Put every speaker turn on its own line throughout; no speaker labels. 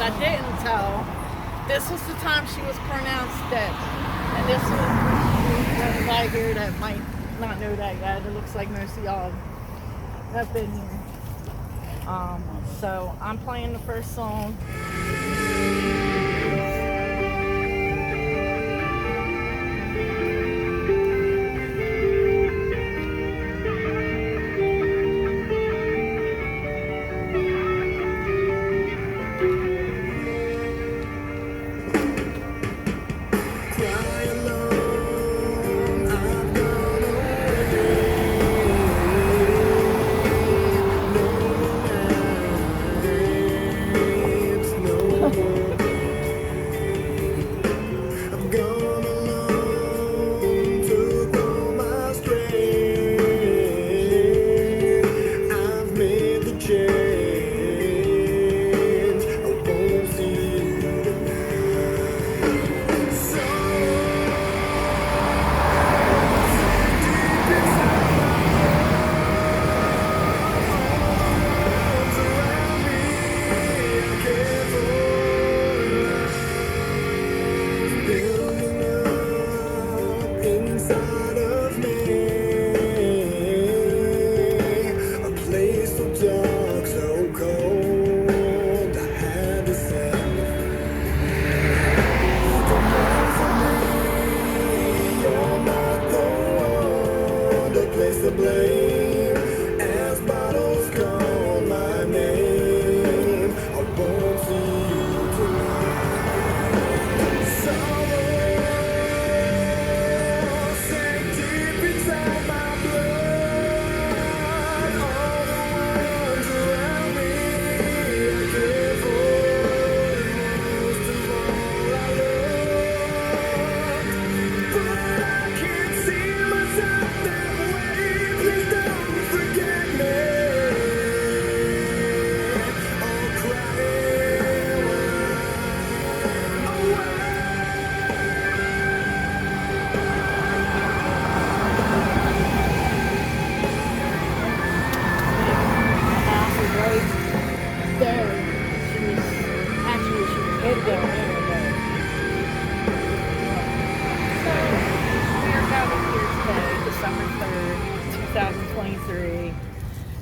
I didn't tell, this was the time she was pronounced dead. And this was a guy here that might not know that yet. It looks like most of y'all have been here. So I'm playing the first song.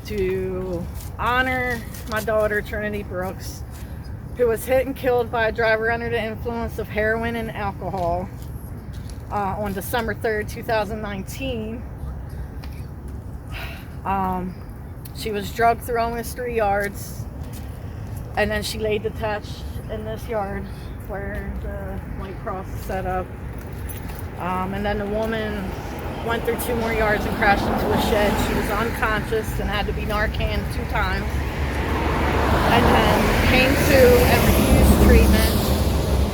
To honor my daughter Trinity Brooks, who was hit and killed by a driver under the influence of heroin and alcohol on December 3rd, 2019. She was drugged through almost 3 yards, and then she laid detached in this yard where the white cross is set up. And then the woman went through 2 more yards and crashed into a shed. She was unconscious and had to be Narcan 2 times. And then came to and refused treatment.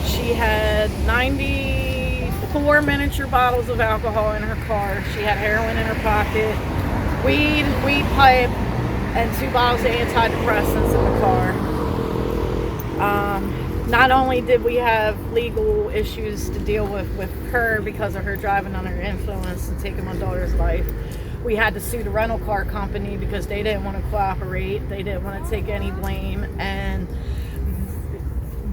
She had 94 miniature bottles of alcohol in her car. She had heroin in her pocket, weed pipe, and 2 bottles of antidepressants in the car. Not only did we have legal issues to deal with her because of her driving under influence and taking my daughter's life, we had to sue the rental car company because they didn't want to cooperate. They didn't want to take any blame, and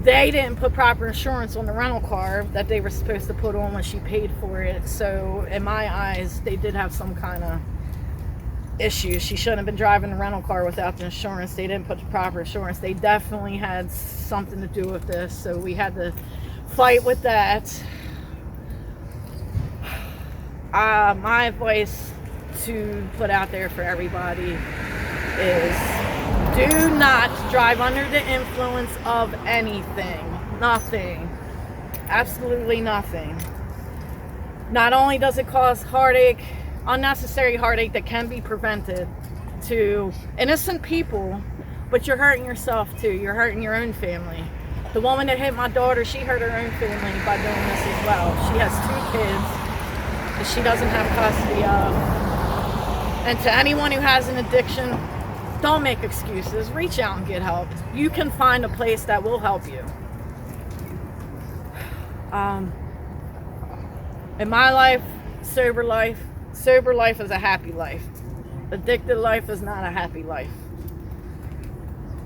they didn't put proper insurance on the rental car that they were supposed to put on when she paid for it. So in my eyes, they did have some kind of issue. She shouldn't have been driving the rental car without the insurance. They didn't put the proper insurance. They definitely had something to do with this, so we had to fight with that. My advice to put out there for everybody is do not drive under the influence of anything. Nothing. Absolutely nothing. Not only does it cause heartache, unnecessary heartache that can be prevented to innocent people, but you're hurting yourself too. You're hurting your own family. The woman that hit my daughter, she hurt her own family by doing this as well. She has 2 kids that she doesn't have custody of. And to anyone who has an addiction, don't make excuses. Reach out and get help. You can find a place that will help you. In my life, sober life is a happy life. Addicted life is not a happy life.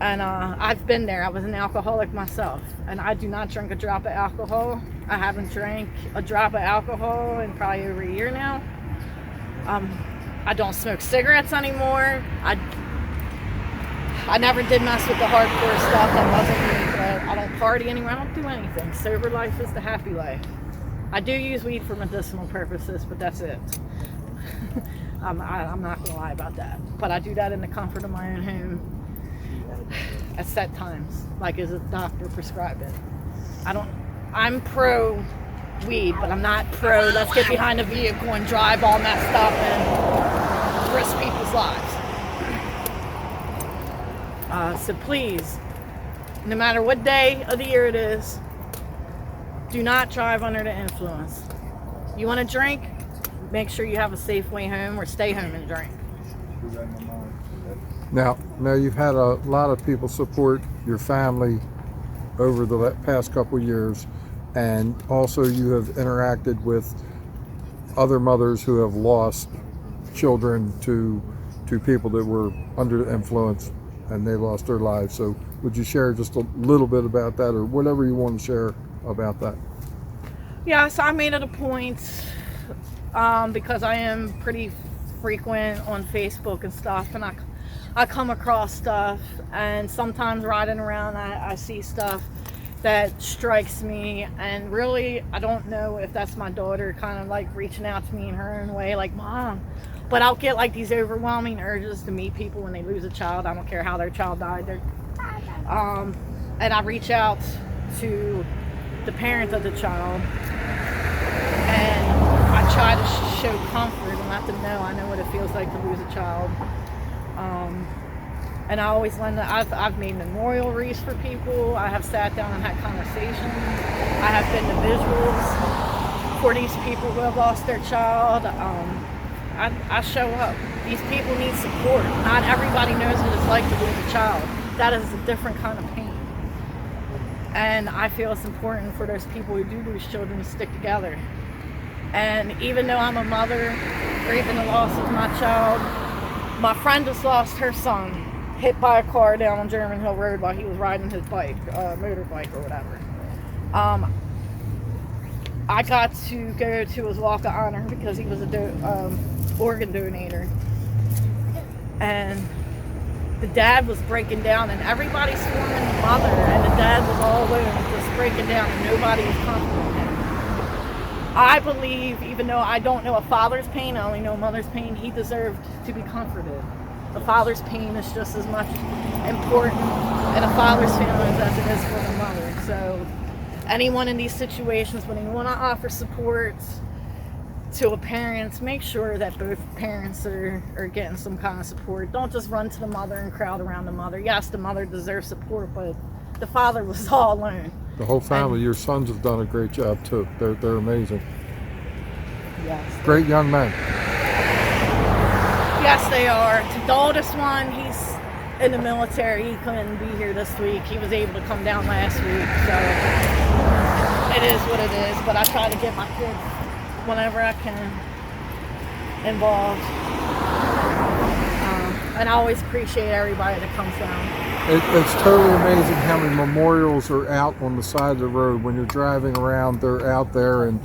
And I've been there. I was an alcoholic myself, and I do not drink a drop of alcohol. I haven't drank a drop of alcohol in probably over a year now. I don't smoke cigarettes anymore. I never did mess with the hardcore stuff. That wasn't me. But I don't party anymore. I don't do anything. Sober life is the happy life. I do use weed for medicinal purposes, but that's it. I'm not going to lie about that. But I do that in the comfort of my own home at set times, like as a doctor prescribed it. I'm pro weed, but I'm not pro let's get behind a vehicle and drive all messed up and risk people's lives. So please, no matter what day of the year it is, do not drive under the influence. You want to drink? Make sure you have a safe way home, or stay home and drink.
Now you've had a lot of people support your family over the past couple years, and also you have interacted with other mothers who have lost children to people that were under the influence and they lost their lives. So would you share just a little bit about that, or whatever you want to share about that?
Yes, I made it a point, because I am pretty frequent on Facebook and stuff, and I come across stuff, and sometimes riding around I see stuff that strikes me, and really I don't know if that's my daughter kind of like reaching out to me in her own way, like, Mom. But I'll get like these overwhelming urges to meet people when they lose a child. I don't care how their child died. And I reach out to the parent of the child, and I try to show comfort and let them know I know what it feels like to lose a child. And I always lend. I've made memorial wreaths for people. I have sat down and had conversations. I have been to visuals for these people who have lost their child. I show up. These people need support. Not everybody knows what it's like to lose a child. That is a different kind of pain. And I feel it's important for those people who do lose children to stick together. And even though I'm a mother, grieving the loss of my child, my friend just lost her son, hit by a car down on German Hill Road while he was riding his bike, motorbike or whatever. I got to go to his walk of honor because he was a organ donator. And the dad was breaking down, and everybody swarming the mother, and the dad was all alone, just breaking down, and nobody was comforting him. I believe, even though I don't know a father's pain, I only know a mother's pain, he deserved to be comforted. A father's pain is just as much important in a father's family as it is for the mother. So anyone in these situations, when you want to offer support to a parent, make sure that both parents are getting some kind of support. Don't just run to the mother and crowd around the mother. Yes, the mother deserves support, but the father was all alone.
The whole family, your sons have done a great job too. They're amazing.
Yes.
Great young men.
Yes, they are. The oldest one, he's in the military. He couldn't be here this week. He was able to come down last week. So it is what it is. But I try to get my kids, whenever I can, involved. And I always appreciate everybody that comes down.
It's totally amazing how many memorials are out on the side of the road. When you're driving around, they're out there, and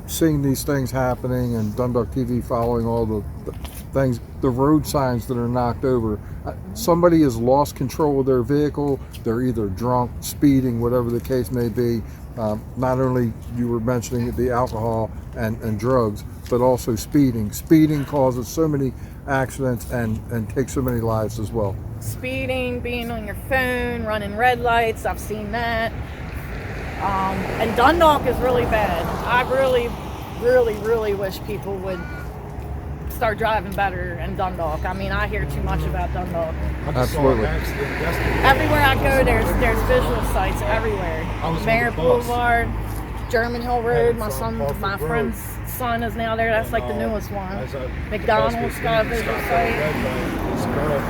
seeing these things happening, and Dundalk TV following all the things, the road signs that are knocked over. Somebody has lost control of their vehicle. They're either drunk, speeding, whatever the case may be. Not only, you were mentioning the alcohol and drugs, but also speeding. Speeding causes so many accidents and takes so many lives as well.
Speeding, being on your phone, running red lights, I've seen that. And Dundalk is really bad. I really, really, really wish people would start driving better in Dundalk. I mean, I hear too much about Dundalk.
Absolutely.
Everywhere I go, there's visual sites everywhere. Merritt Boulevard, German Hill Road. My friend's son is now there. That's like the newest one. McDonald's got a visual site.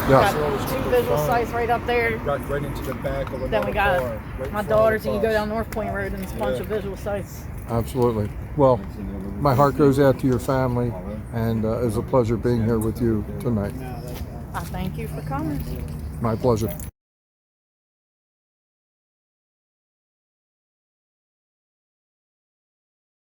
Yes.
Got 2 visual sites right up there.
Right into the back of
Then we got my daughters, and you go down North Point Road, and it's a bunch of visual sites.
Absolutely. Well, my heart goes out to your family, and it was a pleasure being here with you tonight.
I thank you for coming.
My pleasure.